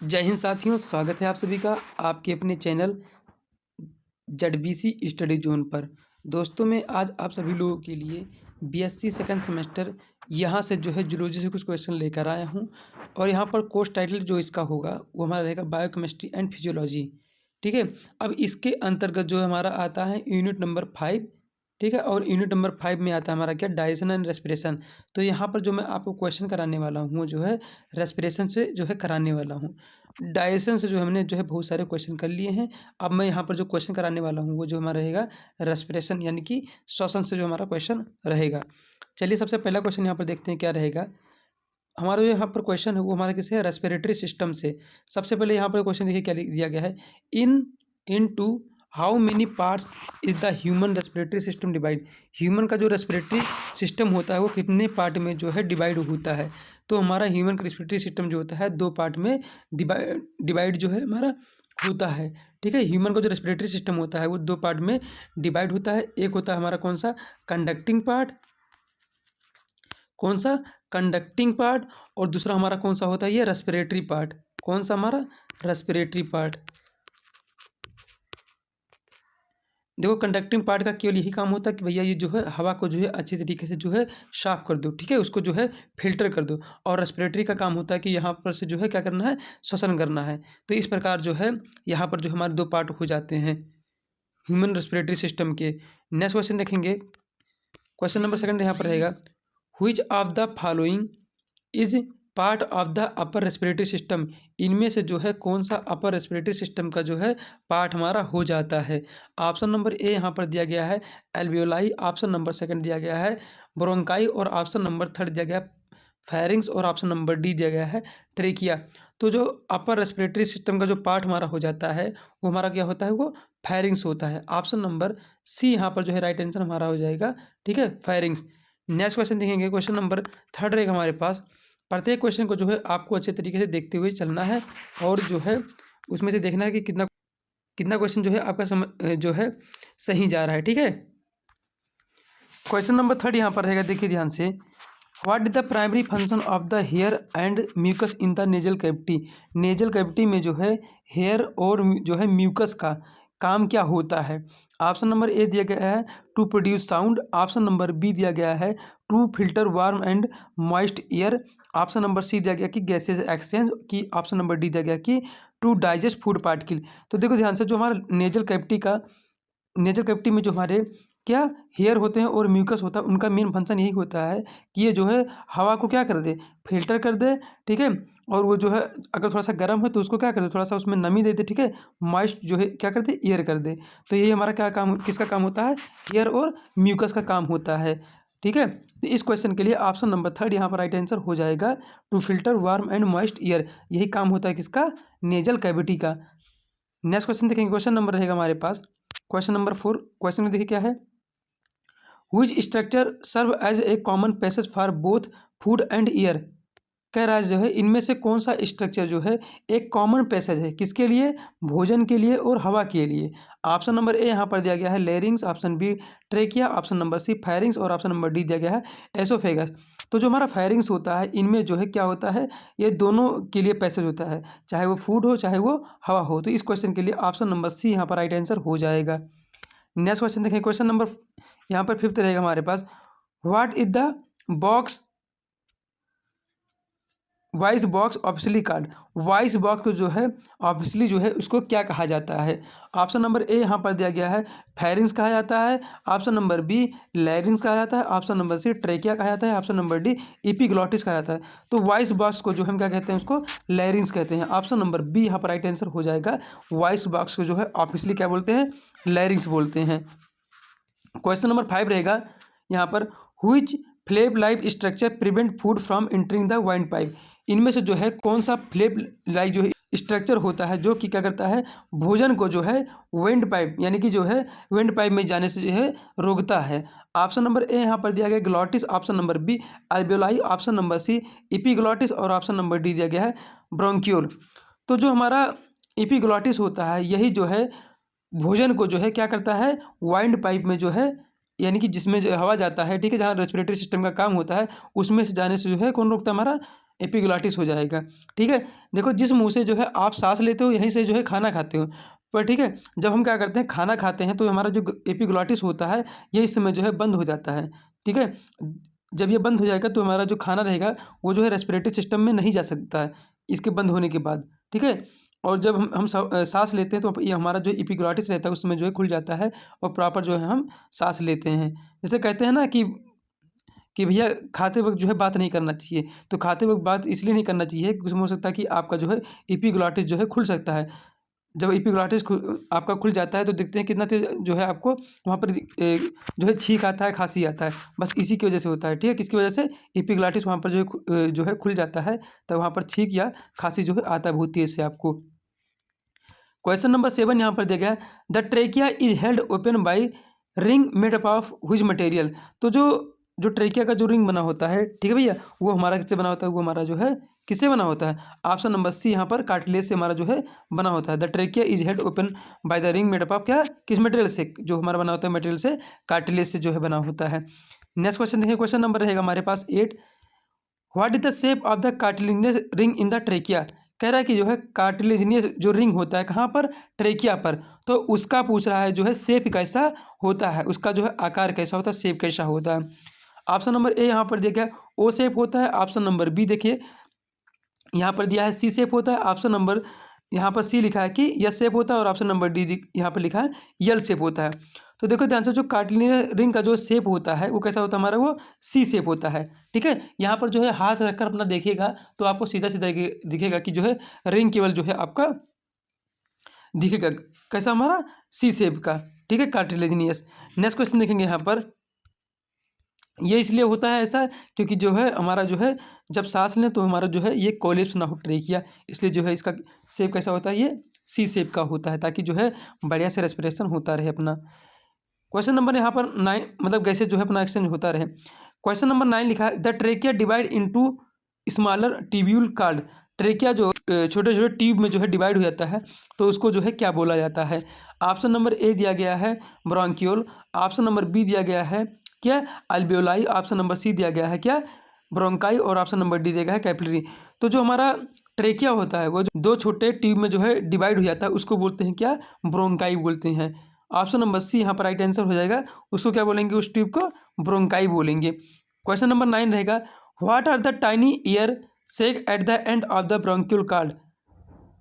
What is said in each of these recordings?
जय हिंद साथियों, स्वागत है आप सभी का आपके अपने चैनल ZBC स्टडी जोन पर। दोस्तों मैं आज आप सभी लोगों के लिए BSc सेकंड सेमेस्टर यहाँ से जो है जूलॉजी से कुछ क्वेश्चन लेकर आया हूँ। और यहाँ पर कोर्स टाइटल जो इसका होगा वो हमारा रहेगा बायोकेमिस्ट्री एंड फिजियोलॉजी। ठीक है, अब इसके अंतर्गत जो हमारा आता है यूनिट नंबर 5। ठीक है, और यूनिट नंबर 5 में आता है हमारा क्या, डाइजेशन एंड रेस्पिरेशन। तो यहाँ पर जो मैं आपको क्वेश्चन कराने वाला हूँ जो है रेस्पिरेशन से जो है कराने वाला हूँ। डाइजेशन से जो हमने जो है बहुत सारे क्वेश्चन कर लिए हैं। अब मैं यहाँ पर जो क्वेश्चन कराने वाला हूँ वो जो हमारा रहेगा रेस्पिरेशन यानी कि श्वसन से जो हमारा क्वेश्चन रहेगा। चलिए सबसे पहला क्वेश्चन यहाँ पर देखते हैं क्या रहेगा। हमारा जो यहाँ पर क्वेश्चन है वो हमारा किसी है रेस्पिरेटरी सिस्टम से। सबसे पहले यहाँ पर क्वेश्चन देखिए क्या दिया गया है, into how many parts is the human respiratory system divide. Human का जो रेस्पिरेटरी सिस्टम होता है वो कितने पार्ट में जो है डिवाइड होता है। तो हमारा ह्यूमन का रेस्पिरेटरी सिस्टम जो होता है 2 पार्ट में डिवाइड जो है हमारा होता है। ठीक है, ह्यूमन का जो रेस्पिरेटरी सिस्टम होता है वो 2 पार्ट में डिवाइड होता है। एक होता है हमारा कौन सा, कंडक्टिंग पार्ट, कौन सा कंडक्टिंग पार्ट, और दूसरा हमारा कौन सा होता है ये रेस्पिरेटरी पार्ट। कौन सा हमारा रेस्पिरेटरी पार्ट। देखो कंडक्टिंग पार्ट का केवल यही काम होता है कि भैया ये जो है हवा को जो है अच्छी तरीके से जो है साफ कर दो, ठीक है, उसको जो है फिल्टर कर दो। और रेस्पिरेटरी का काम होता है कि यहाँ पर से जो है क्या करना है, श्वसन करना है। तो इस प्रकार जो है यहाँ पर जो हमारे 2 पार्ट हो जाते हैं ह्यूमन रेस्पिरेटरी सिस्टम के। नेक्स्ट क्वेश्चन देखेंगे, क्वेश्चन नंबर 2 यहाँ पर रहेगा, which of the following is part of the upper respiratory system. इनमें से जो है कौन सा अपर रेस्पिरेटरी सिस्टम का जो है पार्ट हमारा हो जाता है। ऑप्शन नंबर ए यहाँ पर दिया गया है एल्वियोलाई, ऑप्शन नंबर 2 दिया गया है ब्रोंकाई, और ऑप्शन नंबर 3 दिया गया है फेरिंग्स, और ऑप्शन नंबर डी दिया गया है ट्रेकिया। तो जो अपर रेस्पिरेटरी सिस्टम का जो पार्ट हमारा हो जाता है वो हमारा क्या होता है, वो फेरिंग्स होता है। ऑप्शन नंबर सी यहाँ पर जो है राइट आंसर हमारा हो जाएगा। ठीक है, फेरिंग्स। नेक्स्ट क्वेश्चन देखेंगे, क्वेश्चन नंबर 3 रहेगा हमारे पास। प्रत्येक क्वेश्चन को जो है आपको अच्छे तरीके से देखते हुए चलना है और जो है उसमें से देखना है कि कितना कितना क्वेश्चन जो है आपका जो है सही जा रहा है। ठीक है, क्वेश्चन नंबर 3 यहाँ पर रहेगा, देखिए ध्यान से। What is the primary function of the hair and mucus in the nasal cavity. Nasal cavity में जो है हेयर और जो है म्यूकस का काम क्या होता है। ऑप्शन नंबर ए दिया गया है to produce sound, option number B दिया गया है to filter warm and moist air, option number C दिया गया कि गैसेज एक्सचेंज की, ऑप्शन नंबर डी दिया गया कि टू डाइजेस्ट फूड पार्टिकल। तो देखो ध्यान से, जो हमारा नेजल कैविटी में जो हमारे क्या हेयर होते हैं और म्यूकस होता है, उनका मेन फंक्शन यही होता है कि ये जो है हवा को क्या कर दे, फिल्टर कर दे। ठीक है, और वो जो है अगर थोड़ा सा गर्म है तो उसको क्या कर दे, थोड़ा सा उसमें नमी दे दे। ठीक है, मॉइस्ट जो है क्या कर दे, एयर कर दे। तो ये हमारा क्या काम, किसका काम होता है, एयर और म्यूकस का काम होता है। ठीक है, तो इस क्वेश्चन के लिए ऑप्शन नंबर 3 यहाँ पर राइट आंसर हो जाएगा, to filter warm and moist air. यही काम होता है किसका, नेजल कैविटी का। नेक्स्ट क्वेश्चन देखेंगे, क्वेश्चन नंबर रहेगा हमारे पास क्वेश्चन नंबर 4। क्वेश्चन में देखिए क्या है, Which structure serve as a common passage for both food and air। कह रहा है जो है इनमें से कौन सा स्ट्रक्चर जो है एक कॉमन पैसेज है, किसके लिए, भोजन के लिए और हवा के लिए। ऑप्शन नंबर ए यहाँ पर दिया गया है larynx, option B trachea, option number C pharynx, और ऑप्शन नंबर डी दिया गया है एसोफेगस। तो जो हमारा फेरिंग्स होता है इनमें जो है क्या होता है, ये दोनों के लिए पैसेज होता है, चाहे वो फूड हो चाहे वो हवा हो। तो इस क्वेश्चन के लिए ऑप्शन नंबर सी यहाँ पर राइट आंसर हो जाएगा। नेक्स्ट क्वेश्चन देखें, क्वेश्चन नंबर यहाँ पर 5 रहेगा हमारे पास, what is the box voice box officially called. Voice box को जो है ऑफिशियली जो है उसको क्या कहा जाता है। ऑप्शन नंबर ए यहाँ पर दिया गया है फेरिंग्स कहा जाता है, ऑप्शन नंबर बी लैरिंग्स कहा जाता है, ऑप्शन नंबर सी ट्रेकिया कहा जाता है, ऑप्शन नंबर डी एपिग्लॉटिस कहा जाता है। तो वॉइस बॉक्स को जो हम क्या कहते हैं, उसको लैरिंग्स कहते हैं। ऑप्शन नंबर बी यहाँ पर राइट आंसर हो जाएगा, वॉइस बॉक्स को जो है ऑफिशियली क्या बोलते हैं, लैरिंग्स बोलते हैं। क्वेश्चन नंबर 5 रहेगा यहाँ पर, which flap like structure prevent food from entering the wind pipe. इनमें से जो है कौन सा फ्लैप लाइक जो है स्ट्रक्चर होता है जो कि क्या करता है, भोजन को जो है विंड पाइप यानी कि जो है विंड पाइप में जाने से जो है रोकता है। ऑप्शन नंबर ए यहाँ पर दिया गया glottis, option number B alveoli, option number C epiglottis, और ऑप्शन नंबर डी दिया गया है ब्रोंक्यूल। तो जो हमारा एपिग्लॉटिस होता है यही जो है भोजन को जो है क्या करता है, वाइंड पाइप में जो है यानी कि जिसमें जो हवा जाता है, ठीक है, जहाँ रेस्पिरेटरी सिस्टम का काम होता है उसमें से जाने से जो है कौन रोकता है, हमारा एपिग्लॉटिस हो जाएगा। ठीक है, देखो जिस मुंह से जो है आप सांस लेते हो यहीं से जो है खाना खाते हो, पर ठीक है जब हम क्या करते हैं खाना खाते हैं तो हमारा जो एपिग्लॉटिस होता है ये इस समय जो है बंद हो जाता है। ठीक है, जब ये बंद हो जाएगा तो हमारा जो खाना रहेगा वो जो है रेस्पिरेटरी सिस्टम में नहीं जा सकता है इसके बंद होने के बाद। ठीक है, और जब हम सांस लेते हैं तो ये हमारा जो एपिग्लॉटिस रहता है उस समय जो है खुल जाता है और प्रॉपर जो है हम सांस लेते हैं। जैसे कहते हैं ना कि भैया खाते वक्त जो है बात नहीं करना चाहिए, तो खाते वक्त बात इसलिए नहीं करना चाहिए कि उसमें हो सकता है कि आपका जो है एपिग्लॉटिस जो है खुल सकता है। जब एपिग्लॉटिस आपका खुल जाता है तो देखते हैं कितना तेज जो है आपको वहाँ पर जो है छींक आता है, खांसी आता है, बस इसी की वजह से होता है। ठीक है, किसकी वजह से? एपिग्लॉटिस वहाँ पर जो है खुल जाता है, तब वहाँ पर छींक या खांसी जो है आता है बहुत तेज से आपको। क्वेश्चन नंबर 7 यहाँ पर दिया गया है, the trachea is held open by ring made up of which material. तो जो ट्रेकिया का जो रिंग बना होता है, ठीक है भैया, वो हमारा किससे बना होता है? वो हमारा जो है किससे बना होता है? ऑप्शन नंबर सी यहाँ पर कार्टिलेज से हमारा जो है बना होता है। The trachea is held open by the ring made up of क्या, किस मटेरियल से? जो हमारा बना होता है मटेरियल से, कार्टिलेज से जो है बना होता है। नेक्स्ट क्वेश्चन देखिए, क्वेश्चन नंबर रहेगा हमारे पास 8, what is the shape of the cartilaginous ring in the trachea. कह रहा है कि जो है कार्टिलेजियस जो रिंग होता है कहाँ पर? ट्रेकिया पर। तो उसका पूछ रहा है जो है शेप कैसा होता है, उसका जो है आकार कैसा होता है, शेप कैसा होता है। ऑप्शन नंबर ए यहाँ पर देखिए ओ शेप होता है, ऑप्शन नंबर बी देखिए यहाँ पर दिया है सी शेप होता है, ऑप्शन नंबर यहाँ पर सी लिखा है कि यस शेप होता है और ऑप्शन नंबर डी यहाँ पर लिखा है यल शेप होता है। तो देखो ध्यान से, जो कार्टिलेजियस रिंग का जो शेप होता है वो कैसा होता है हमारा? वो सी शेप होता है। ठीक है, यहाँ पर जो है हाथ रखकर अपना देखिएगा तो आपको सीधा सीधा दिखेगा कि जो है रिंग केवल जो है आपका दिखेगा कैसा? हमारा सी शेप का। ठीक है, कार्टिलेजियस। नेक्स्ट क्वेश्चन देखेंगे यहाँ पर, ये इसलिए होता है ऐसा क्योंकि जो है हमारा जो है जब सांस लें तो हमारा जो है ये कोलिप्स ना हो ट्रेकिया, इसलिए जो है इसका शेप कैसा होता है? ये सी शेप का होता है, ताकि जो है बढ़िया से रेस्पिरेशन होता रहे अपना। क्वेश्चन नंबर यहाँ पर 9, मतलब गैसेज जो है अपना एक्सचेंज होता रहे। क्वेश्चन नंबर 9 लिखा है, the trachea divide into smaller tubule called. Trachea जो छोटे छोटे ट्यूब में जो है डिवाइड हो जाता है तो उसको जो है क्या बोला जाता है? ऑप्शन नंबर ए दिया गया है ब्रोंक्यूल, ऑप्शन नंबर बी दिया गया है क्या, अल्वेओलाई, ऑप्शन नंबर सी दिया गया है क्या, ब्रोंकाई, और ऑप्शन नंबर डी दिया गया है कैपिलरी। तो जो हमारा ट्रेकिया होता है वो जो दो छोटे ट्यूब में जो है डिवाइड हो जाता है उसको बोलते हैं क्या? ब्रोंकाई बोलते हैं। ऑप्शन नंबर सी यहाँ पर राइट आंसर हो जाएगा, उसको क्या बोलेंगे? उस ट्यूब को ब्रोंकाई बोलेंगे। क्वेश्चन नंबर 9 रहेगा, what are the tiny air sac at the end of the bronchiole called.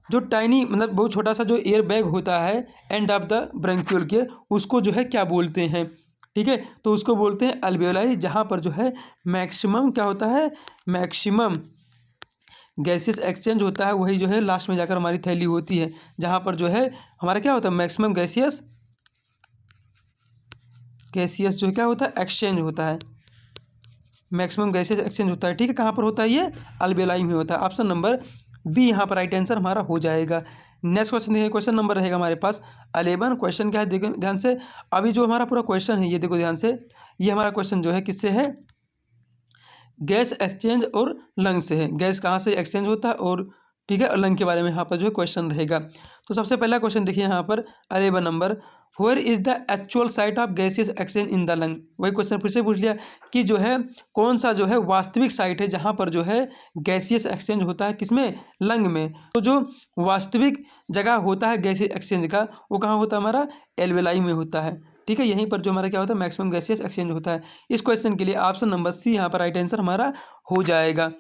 जो टाइनी मतलब बहुत छोटा सा जो एयर बैग होता है एंड ऑफ द ब्रोंक्यूल के, उसको जो है क्या बोलते हैं? ठीक है, तो उसको बोलते हैं अल्वेओलाई, जहाँ पर जो है मैक्सिमम क्या होता है? मैक्सिमम गैसेस एक्सचेंज होता है, वही जो है लास्ट में जाकर हमारी थैली होती है, जहाँ पर जो है हमारा क्या होता है? मैक्सिमम गैसियस जो क्या होता है? एक्सचेंज होता है, मैक्सिमम गैसेस एक्सचेंज होता है। ठीक है, कहाँ पर होता है? ये अल्वेओलाई में होता है। ऑप्शन नंबर बी यहाँ पर राइट आंसर हमारा हो जाएगा। नेक्स्ट क्वेश्चन देखिए, क्वेश्चन नंबर रहेगा हमारे पास 11। क्वेश्चन क्या है देखो ध्यान से, अभी जो हमारा पूरा क्वेश्चन है ये देखो ध्यान से, ये हमारा क्वेश्चन जो है किससे है? गैस एक्सचेंज और लंग से है। गैस कहाँ से एक्सचेंज होता है और ठीक है, लंग के बारे में यहाँ पर जो है क्वेश्चन रहेगा। तो सबसे पहला क्वेश्चन देखिए यहाँ पर 11 number, where is the actual site of gaseous exchange in the lung. वही क्वेश्चन फिर से पूछ लिया कि जो है कौन सा जो है वास्तविक साइट है जहाँ पर जो है गैसियस एक्सचेंज होता है, किसमें? लंग में। तो जो वास्तविक जगह होता है गैसियस एक्सचेंज का वो कहाँ होता है? हमारा एल्वेलाई में होता है। ठीक है, यहीं पर जो हमारा क्या होता है? मैक्सिमम गैसियस एक्सचेंज होता है। इस क्वेश्चन के लिए ऑप्शन नंबर सी यहाँ पर राइट आंसर हमारा हो जाएगा।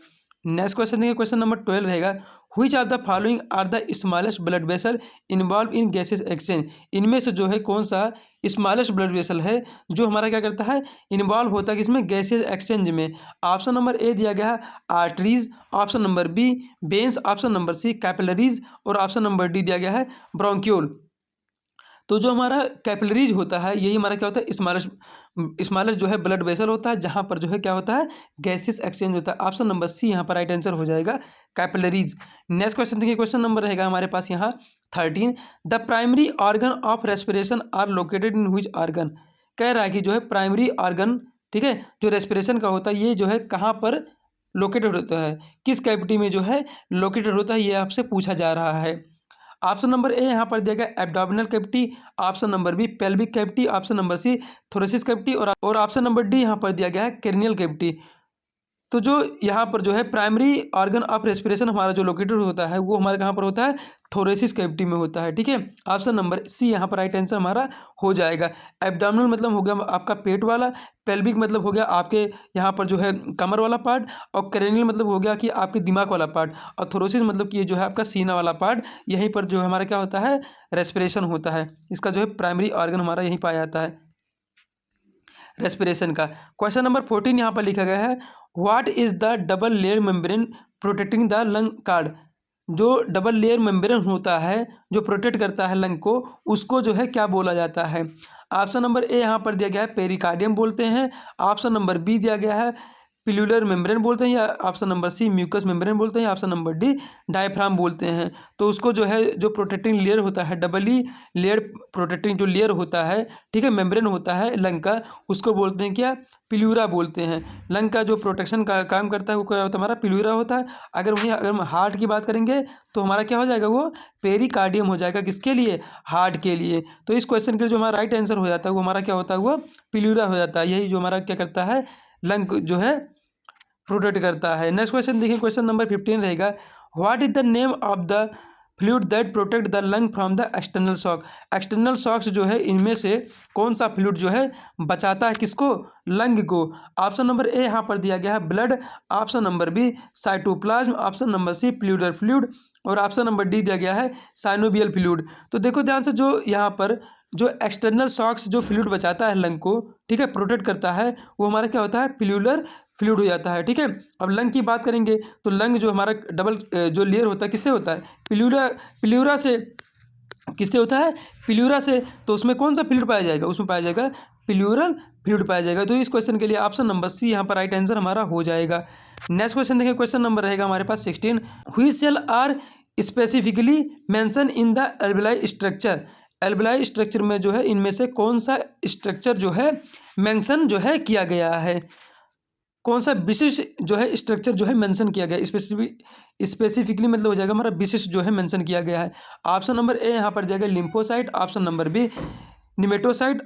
नेक्स्ट क्वेश्चन देखिए, क्वेश्चन नंबर 12 रहेगा, which of the following are the smallest blood vessel involve in gases exchange. इनमें से जो है कौन सा स्मॉलेस्ट ब्लड वेसल है जो हमारा क्या करता है? इन्वॉल्व होता है किसमें? गैसेस एक्सचेंज में। ऑप्शन नंबर ए दिया गया है arteries, option number B veins, option number C capillaries, और ऑप्शन नंबर डी दिया गया है ब्रोंक्यूल। तो जो हमारा कैपिलरीज होता है यही हमारा क्या होता है? स्मॉलेस्ट जो है ब्लड वेसल होता है, जहाँ पर जो है क्या होता है? गैसेस एक्सचेंज होता है। ऑप्शन नंबर सी यहाँ पर राइट आंसर हो जाएगा, कैपिलरीज। नेक्स्ट क्वेश्चन देखिए, क्वेश्चन नंबर रहेगा हमारे पास यहाँ 13, the primary organ of respiration are located in which organ. कह रहा है कि जो है प्राइमरी ऑर्गन, ठीक है, जो रेस्पिरेशन का होता है ये जो है कहाँ पर लोकेटेड होता है, किस कैविटी में जो है लोकेटेड होता है, ये आपसे पूछा जा रहा है। ऑप्शन नंबर ए यहाँ पर दिया गया abdominal cavity, option number B pelvic cavity, option number C thoracic cavity, और ऑप्शन नंबर डी यहाँ पर दिया गया है कैरनियल कैविटी। तो जो यहाँ पर जो है प्राइमरी ऑर्गन ऑफ रेस्पिरेशन हमारा जो लोकेटेड होता है वो हमारे कहाँ पर होता है, थोरेसिस कैविटी में होता है। ठीक है, ऑप्शन नंबर सी यहाँ पर राइट आंसर हमारा हो जाएगा। एब्डोमिनल मतलब हो गया आपका पेट वाला, पेल्विक मतलब हो गया आपके यहाँ पर जो है कमर वाला पार्ट, और क्रेनियल मतलब हो गया कि आपके दिमाग वाला पार्ट, और थोरोसिस मतलब कि ये जो है आपका सीना वाला पार्ट। यहीं पर जो है हमारा क्या होता है, रेस्पिरेशन होता है। इसका जो है प्राइमरी ऑर्गन हमारा यहीं पाया जाता है रेस्पिरेशन का। क्वेश्चन नंबर 14 यहाँ पर लिखा गया है, what is the double layer membrane protecting the lung card. जो डबल लेयर मेम्ब्रेन होता है जो प्रोटेक्ट करता है लंग को, उसको जो है क्या बोला जाता है। ऑप्शन नंबर ए यहाँ पर दिया गया है पेरिकार्डियम बोलते हैं, ऑप्शन नंबर बी दिया गया है पिल्यूलर मेम्ब्रेन बोलते हैं, या option number C mucus membrane बोलते हैं, या ऑप्शन नंबर डी डायफ्राम बोलते हैं। तो उसको जो है जो प्रोटेक्टिंग लेयर होता है, डबली लेयर प्रोटेक्टिंग जो लेयर होता है, ठीक है, मेम्ब्रेन होता है लंग का, उसको बोलते हैं क्या, पिल्यूरा बोलते हैं। लंग का जो प्रोटेक्शन का काम करता है वो क्या होता है, हमारा पिल्यूरा होता है। अगर हम हार्ट की बात करेंगे तो हमारा क्या हो जाएगा, वो पेरिकार्डियम हो जाएगा। किसके लिए, हार्ट के लिए। तो इस क्वेश्चन के लिए जो हमारा राइट आंसर हो जाता है वो हमारा क्या होता है, वो पिल्यूरा हो जाता है। यही जो हमारा क्या करता है, लंग जो है प्रोटेक्ट करता है। नेक्स्ट क्वेश्चन देखिए, क्वेश्चन नंबर 15 रहेगा, what is the name of the fluid that protect the lung from the external shock. External shocks जो है इनमें से कौन सा फ्लूइड जो है बचाता है किसको, लंग को। ऑप्शन नंबर ए यहाँ पर दिया गया है blood, option number B cytoplasm, option number C pleural fluid, और ऑप्शन नंबर डी दिया गया है साइनोबियल फ्लूइड। तो देखो ध्यान से, जो यहाँ पर जो एक्सटर्नल शॉक्स जो फ्लूइड बचाता है लंग को, ठीक है, प्रोटेक्ट करता है, वो हमारा क्या होता है, प्लूरल फ्लूइड हो जाता है। ठीक है, अब लंग की बात करेंगे तो लंग जो हमारा डबल जो लेयर होता है किससे होता है, प्लूरा से। किससे होता है, प्लूरा से। तो उसमें कौन सा फ्लूइड पाया जाएगा, उसमें पाया जाएगा प्लूरल फ्लूइड पाया जाएगा। तो इस क्वेश्चन के लिए ऑप्शन नंबर सी यहाँ पर राइट आंसर हमारा हो जाएगा। नेक्स्ट क्वेश्चन देखिए, क्वेश्चन नंबर रहेगा हमारे पास 16, which cell are specifically mention in the alveoli structure. Alveoli structure में जो है इनमें से कौन सा स्ट्रक्चर जो है मेंशन जो है किया गया है, कौन सा विशिष्ट जो है स्ट्रक्चर जो है मेंशन किया गया है। स्पेसिफिकली मतलब हो जाएगा हमारा विशिष्ट जो है मेंशन किया गया है। ऑप्शन नंबर ए यहाँ पर दिया गया lymphocyte, option number B nematocyte,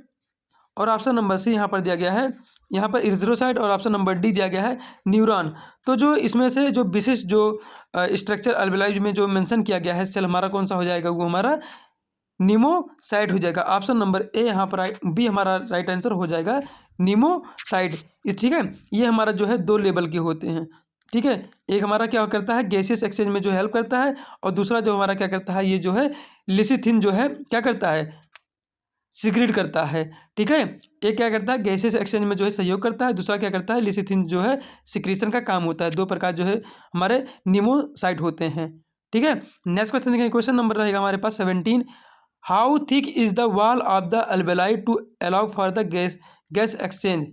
और ऑप्शन नंबर सी यहाँ पर दिया गया है यहाँ पर इरिथ्रोसाइट, और ऑप्शन नंबर डी दिया गया है न्यूरॉन। तो जो इसमें से जो विशिष्ट जो स्ट्रक्चर अल्वेलाई में जो मेंशन किया गया है सेल हमारा कौन सा हो जाएगा, वो हमारा निमोसाइट हो जाएगा। ऑप्शन नंबर ए यहाँ पर बी हमारा राइट आंसर हो जाएगा निमोसाइट। ठीक है, ये हमारा जो है 2 लेवल के होते हैं। ठीक है, एक हमारा क्या करता है, गैसियस एक्सचेंज में जो हेल्प करता है, और दूसरा जो हमारा क्या करता है, ये जो है लिसिथिन जो है क्या करता है, सिक्रीट करता है। ठीक है, एक क्या करता है, गैसियस एक्सचेंज में जो है सहयोग करता है, दूसरा क्या करता है, लिसिथिन जो है सिक्रीशन का काम होता है। 2 प्रकार जो है हमारे निमोसाइट होते हैं। ठीक है, नेक्स्ट क्वेश्चन देखिए, क्वेश्चन नंबर रहेगा हमारे पास 17, how thick is the wall of the alveoli to allow for the gas exchange.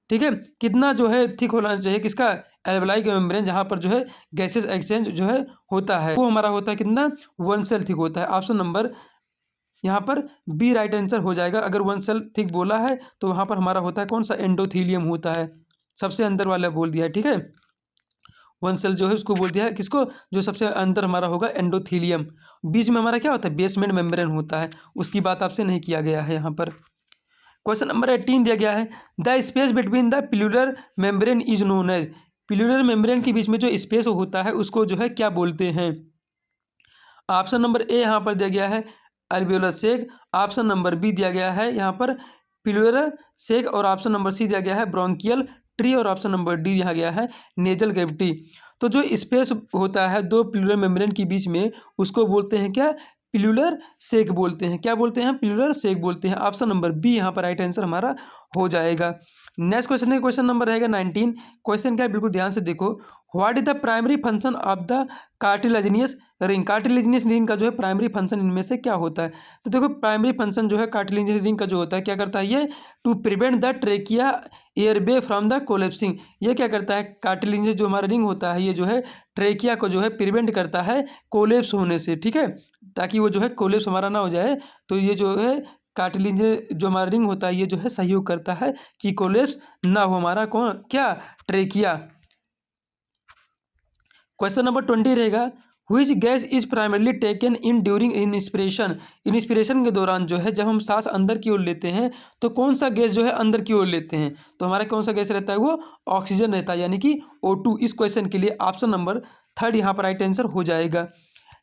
ठीक है, कितना जो है थिक होना चाहिए किसका, एल्वेलाई का मेम्ब्रेन जहाँ पर जो है गैसेस एक्सचेंज जो है होता है, वो हमारा होता है कितना, 1 सेल थिक होता है। ऑप्शन नंबर यहाँ पर बी राइट आंसर हो जाएगा। अगर 1 सेल थिक बोला है तो वहाँ पर हमारा होता है कौन सा, एंडोथीलियम होता है, सबसे अंदर वाला बोल दिया है। ठीक है, 1 सेल जो है उसको बोल दिया है किसको, जो सबसे अंदर हमारा होगा एंडोथीलियम। बीच में हमारा क्या होता है, बेसमेंट मेम्ब्रेन होता है, उसकी बात आपसे नहीं किया गया है यहाँ पर। क्वेश्चन नंबर 18 दिया गया है, the space between the pleural membrane is known as. Pleural membrane के बीच में जो स्पेस होता है उसको जो है क्या बोलते हैं। ऑप्शन नंबर ए यहाँ पर दिया गया है अल्वियोलर सेक, ऑप्शन नंबर बी दिया गया है यहाँ पर पिल्यूलर सेक, और ऑप्शन नंबर सी दिया गया है ब्रोंकियल ट्री, और ऑप्शन नंबर डी दिया गया है नेजल कैविटी। तो जो स्पेस होता है 2 पिल्यूलर मेम्ब्रेन के बीच में उसको बोलते हैं क्या, पिल्यूलर सेक बोलते हैं। क्या बोलते हैं, पिल्यूलर सेक बोलते हैं। ऑप्शन नंबर बी यहाँ पर राइट आंसर हमारा हो जाएगा। नेक्स्ट क्वेश्चन है, क्वेश्चन नंबर रहेगा 19। क्वेश्चन क्या है, बिल्कुल ध्यान से देखो, what is the primary function of the cartilaginous ring. Cartilaginous ring का जो है प्राइमरी फंक्शन इनमें से क्या होता है। तो देखो प्राइमरी फंक्शन जो है कार्टिलेजिनियस रिंग का जो होता है क्या करता है, ये to prevent the trachea airway from the collapsing. ये क्या करता है, कार्टिलेजिनियस जो हमारा रिंग होता है ये जो है ट्रेकिया को जो है प्रिवेंट करता है कोलेप्स होने से। ठीक है, ताकि वो जो है कोलेप्स हमारा ना हो जाए। तो ये जो है कार्टिलेजिनियस जो हमारा रिंग होता है ये जो है सहयोग करता है कि कोलेप्स ना हो हमारा कौन क्या, ट्रेकिया। क्वेश्चन नंबर 20 रहेगा, which gas is primarily taken in during inspiration, inspiration के दौरान जो है जब हम सांस अंदर की ओर लेते हैं तो कौन सा गैस जो है अंदर की ओर लेते हैं, तो हमारा कौन सा गैस रहता है, वो ऑक्सीजन रहता है, यानी कि O2। इस क्वेश्चन के लिए ऑप्शन नंबर 3 यहाँ पर राइट आंसर हो जाएगा।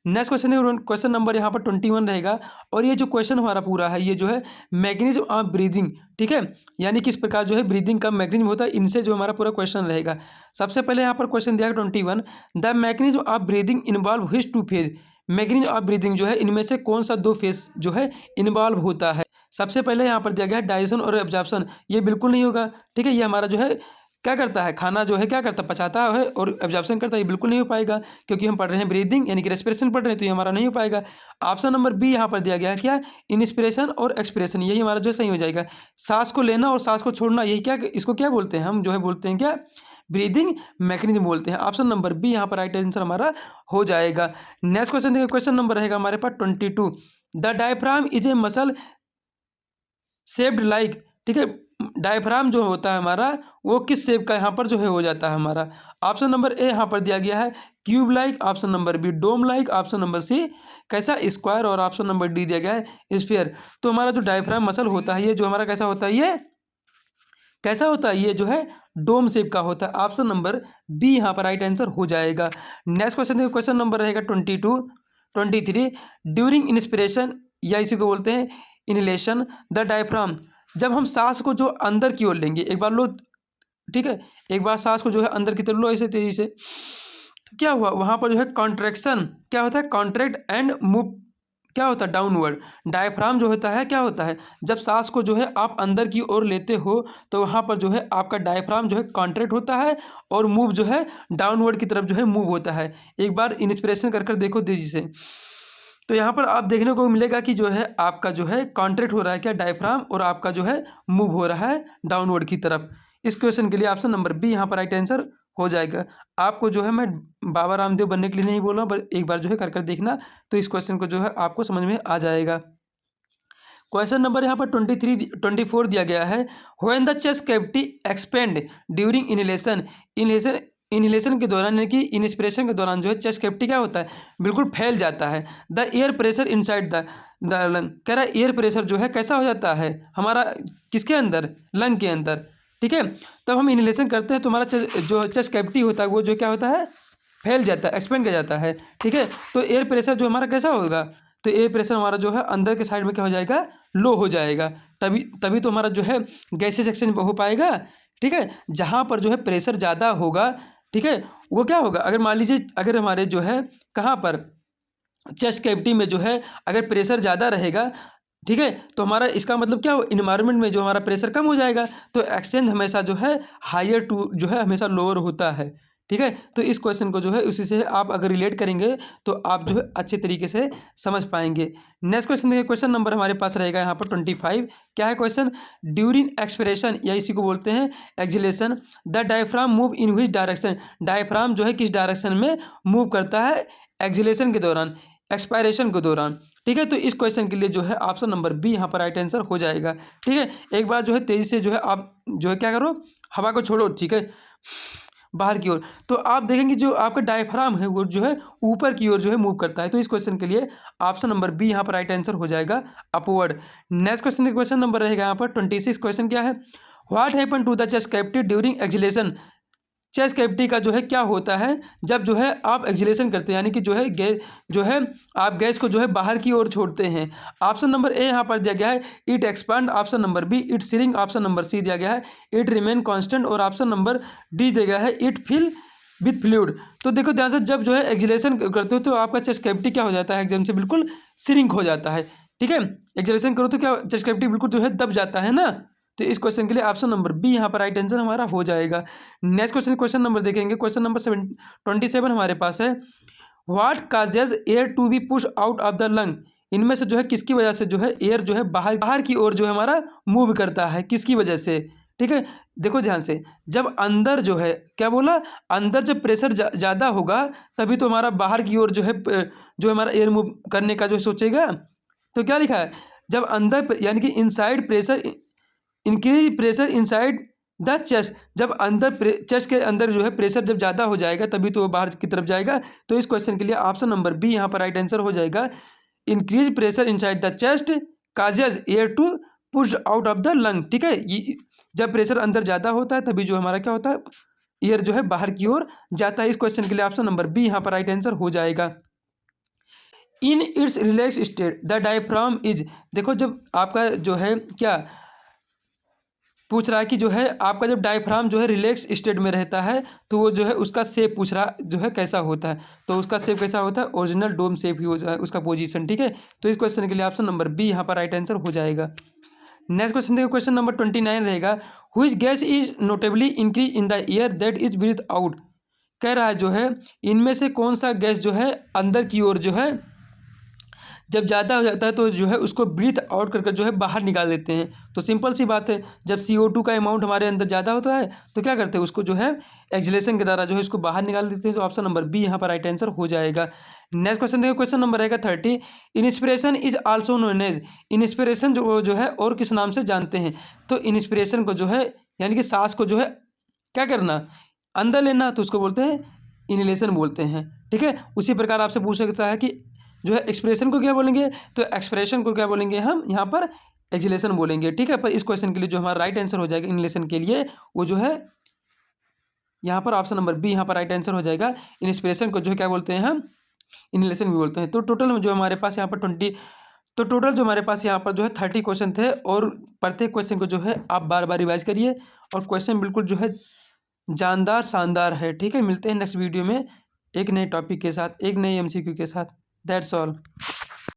नेक्स्ट क्वेश्चन है, क्वेश्चन नंबर यहाँ पर 21 रहेगा। और ये जो क्वेश्चन हमारा पूरा है ये जो है मैकेनिज्म ऑफ ब्रीदिंग, ठीक है, यानी किस प्रकार जो है ब्रीदिंग का मैकेनिज्म होता है, इनसे जो हमारा पूरा क्वेश्चन रहेगा। सबसे पहले यहाँ पर क्वेश्चन दिया है 21, the mechanism of breathing involve which two phase, mechanism of breathing जो है इनमें से कौन सा 2 फेज जो है इन्वॉल्व होता है। सबसे पहले यहाँ पर दिया गया है डाइजेशन और एब्जॉर्प्शन, ये बिल्कुल नहीं होगा, ठीक है, ये हमारा जो है क्या करता है, खाना जो है क्या करता है, पचाता है और एब्जॉर्प्शन करता है, ये बिल्कुल नहीं हो पाएगा क्योंकि हम पढ़ रहे हैं ब्रीदिंग यानी कि रेस्पिरेशन पढ़ रहे हैं, तो ये हमारा नहीं हो पाएगा। ऑप्शन नंबर बी यहाँ पर दिया गया है क्या, इंस्पिरेशन और एक्सपिरेशन, यही हमारा जो है सही हो जाएगा। सांस को लेना और सांस को छोड़ना, यही क्या, इसको क्या बोलते हैं हम, जो है बोलते हैं क्या, ब्रीदिंग मैकेनिज्म बोलते हैं। ऑप्शन नंबर बी यहाँ पर राइट आंसर हमारा हो जाएगा। नेक्स्ट क्वेश्चन देखिए, क्वेश्चन नंबर रहेगा हमारे पास 22, the diaphragm is a muscle shaped like, ठीक है, डायफ्राम जो होता है हमारा वो किस शेप का यहाँ पर जो है हो जाता है हमारा। ऑप्शन नंबर ए यहाँ पर दिया गया है cube like, option number B dome like, option number C कैसा स्क्वायर, और ऑप्शन नंबर डी दिया गया है स्फीयर। तो हमारा जो डायफ्राम मसल होता है ये जो हमारा कैसा होता है, ये कैसा होता है, ये जो है डोम शेप का होता है। ऑप्शन नंबर बी यहाँ पर राइट आंसर हो जाएगा। नेक्स्ट क्वेश्चन देखिए, क्वेश्चन नंबर रहेगा 23, ड्यूरिंग इंस्पिरेशन या इसी को बोलते हैं इनहेलेशन, द डायफ्राम, जब हम सांस को जो अंदर की ओर लेंगे, एक बार लो, ठीक है, एक बार सांस को जो है अंदर की तरफ लो ऐसे तेजी से, तो क्या हुआ वहाँ पर जो है कॉन्ट्रैक्शन, क्या होता है, कॉन्ट्रैक्ट एंड मूव, क्या होता है डाउनवर्ड। डायफ्राम जो होता है क्या होता है, जब सांस को जो है आप अंदर की ओर लेते हो तो वहाँ पर जो है आपका डायफ्राम जो है कॉन्ट्रैक्ट होता है और मूव जो है डाउनवर्ड की तरफ जो है मूव होता है। एक बार इंस्पिरेशन कर देखो तेजी से, तो यहाँ पर आप देखने को मिलेगा कि जो है आपका जो है कॉन्ट्रैक्ट हो रहा है क्या डायफ्राम, और आपका जो है मूव हो रहा है डाउनवर्ड की तरफ। इस क्वेश्चन के लिए ऑप्शन नंबर बी यहाँ पर राइट आंसर हो जाएगा। आपको जो है मैं बाबा रामदेव बनने के लिए नहीं बोल रहा हूँ, पर एक बार जो है कर देखना, तो इस क्वेश्चन को जो है आपको समझ में आ जाएगा। क्वेश्चन नंबर यहाँ पर 24 दिया गया है, when the chest cavity expand during inhalation, inhalation के दौरान यानी कि इंस्पिरेशन के दौरान जो है चेस्ट कैविटी क्या होता है, बिल्कुल फैल जाता है। The air pressure inside the lung, कह रहा है एयर प्रेशर जो है कैसा हो जाता है हमारा, किसके अंदर, लंग के अंदर, ठीक है। तब हम इनहेलेशन करते हैं तो हमारा जो चेस्ट कैविटी होता है वो जो क्या होता है, फैल जाता है, एक्सपेंड किया जाता है, ठीक है। तो एयर प्रेशर जो हमारा कैसा होगा, तो एयर प्रेशर हमारा जो है अंदर के साइड में क्या हो जाएगा, लो हो जाएगा, तभी तो हमारा जो है गैसेस एक्सचेंज हो पाएगा, ठीक है। जहाँ पर जो है प्रेशर ज़्यादा होगा, ठीक है, वो क्या होगा, अगर मान लीजिए अगर हमारे जो है कहाँ पर चेस्ट कैविटी में जो है अगर प्रेशर ज़्यादा रहेगा, ठीक है, तो हमारा इसका मतलब क्या हो, इन्वायरमेंट में जो हमारा प्रेशर कम हो जाएगा, तो एक्सचेंज हमेशा जो है हायर टू जो है हमेशा लोअर होता है, ठीक है। तो इस क्वेश्चन को जो है उसी से आप अगर रिलेट करेंगे तो आप जो है अच्छे तरीके से समझ पाएंगे। नेक्स्ट क्वेश्चन देखिए, क्वेश्चन नंबर हमारे पास रहेगा यहाँ पर 25, क्या है क्वेश्चन, ड्यूरिंग एक्सपिरेशन या इसी को बोलते हैं exhalation, the diaphragm move in which direction, diaphragm जो है किस डायरेक्शन में मूव करता है एक्सहेलेशन के दौरान, एक्सपायरेशन के दौरान, ठीक है। तो इस क्वेश्चन के लिए जो है ऑप्शन नंबर बी यहाँ पर राइट आंसर हो जाएगा, ठीक है। एक बार जो है तेजी से जो है आप जो है क्या करो, हवा को छोड़ो, ठीक है, बाहर की ओर, तो आप देखेंगे जो आपका डायफ्राम है वो जो है ऊपर की ओर जो है मूव करता है। तो इस क्वेश्चन के लिए ऑप्शन नंबर बी यहाँ पर राइट आंसर हो जाएगा, upward. Next question question number रहेगा यहाँ पर 26, क्वेश्चन क्या है, what happen to the chest cavity during exhalation, chest cavity का जो है क्या होता है जब जो है आप एक्सहेलेशन करते हैं, यानी कि जो है गैस जो है आप गैस को जो है बाहर की ओर छोड़ते हैं। ऑप्शन नंबर ए यहाँ पर दिया गया है it expand, option number B it shrink, option number C दिया गया है इट रिमेन कांस्टेंट, और ऑप्शन नंबर डी दिया गया है इट फिल विथ फ्लूइड। तो देखो ध्यान से, जब जो है एक्सहेलेशन करते हो तो आपका चेस्ट कैविटी क्या हो जाता है, एकदम से बिल्कुल श्रिंक हो जाता है, ठीक है। एक्सहेलेशन करो तो क्या चेस्ट कैविटी बिल्कुल जो है दब जाता है ना। तो इस क्वेश्चन के लिए ऑप्शन नंबर बी यहाँ पर राइट आंसर हमारा हो जाएगा। नेक्स्ट क्वेश्चन, क्वेश्चन नंबर देखेंगे, क्वेश्चन नंबर 27 हमारे पास है, what causes air to be push out of the lung, इनमें से जो है किसकी वजह से जो है एयर जो है बाहर की ओर जो है हमारा मूव करता है, किसकी वजह से, ठीक है। देखो ध्यान से, जब अंदर जो है क्या बोला, अंदर जब प्रेशर ज़्यादा होगा तभी तो हमारा बाहर की ओर जो है हमारा एयर मूव करने का जो सोचेगा। तो क्या लिखा है, जब अंदर यानी कि inside pressure increase pressure inside the chest, जब अंदर चेस्ट के अंदर जो है प्रेशर जब ज़्यादा हो जाएगा तभी तो वो बाहर की तरफ जाएगा। तो इस क्वेश्चन के लिए ऑप्शन नंबर बी यहाँ पर राइट आंसर हो जाएगा। Increase pressure inside the chest causes air to push out of the lung. ठीक है, ये जब प्रेशर अंदर ज़्यादा होता है तभी जो हमारा क्या होता है, एयर जो है बाहर की ओर जाता है। इस क्वेश्चन के लिए ऑप्शन नंबर बी यहाँ पर राइट आंसर हो जाएगा। In its relax state the diaphragm is, देखो जब आपका जो है क्या पूछ रहा है कि जो है आपका जब डायफ्राम जो है रिलैक्स स्टेट में रहता है तो वो जो है उसका शेप पूछ रहा जो है कैसा होता है। तो उसका शेप कैसा होता है, ओरिजिनल डोम शेप ही हो जाए उसका पोजीशन। ठीक है, तो इस क्वेश्चन के लिए ऑप्शन नंबर बी यहाँ पर राइट आंसर हो जाएगा। नेक्स्ट क्वेश्चन देखो, क्वेश्चन नंबर 29 रहेगा। Which gas is notably increase in the air that is breathe out. कह रहा है जो है इनमें से कौन सा गैस जो है अंदर की ओर जो है जब ज़्यादा हो जाता है तो जो है उसको ब्रीथ आउट कर जो है बाहर निकाल देते हैं। तो सिंपल सी बात है, जब CO2 का अमाउंट हमारे अंदर ज़्यादा होता है तो क्या करते हैं, उसको जो है एक्सलेशन के द्वारा जो है इसको बाहर निकाल देते हैं। तो ऑप्शन नंबर बी यहाँ पर राइट आंसर हो जाएगा। नेक्स्ट क्वेश्चन देखो, क्वेश्चन नंबर रहेगा 30। Inspiration is also known as, inspiration जो है और किस नाम से जानते हैं। तो इंस्पिरेशन को जो है यानी कि सांस को जो है क्या करना, अंदर लेना, तो उसको बोलते हैं इनहेलेशन बोलते हैं। ठीक है, उसी प्रकार आपसे पूछ सकता है कि जो है एक्सप्रेशन को क्या बोलेंगे, तो एक्सप्रेशन को क्या बोलेंगे हम यहाँ पर एक्सलेशन बोलेंगे। ठीक है, पर इस क्वेश्चन के लिए जो हमारा राइट आंसर हो जाएगा इनहेलेशन के लिए वो जो है यहाँ पर ऑप्शन नंबर बी यहाँ पर राइट आंसर हो जाएगा। इंस्पिरेशन को जो है क्या बोलते हैं हम, इनहेलेशन भी बोलते हैं। तो टोटल जो हमारे पास यहाँ पर 20, तो टोटल जो हमारे पास यहाँ पर जो है 30 क्वेश्चन थे और प्रत्येक क्वेश्चन को जो है आप बार बार रिवाइज करिए और क्वेश्चन बिल्कुल जो है जानदार शानदार है। ठीक है, मिलते हैं नेक्स्ट वीडियो में एक नए टॉपिक के साथ, एक नए MCQ के साथ। That's all.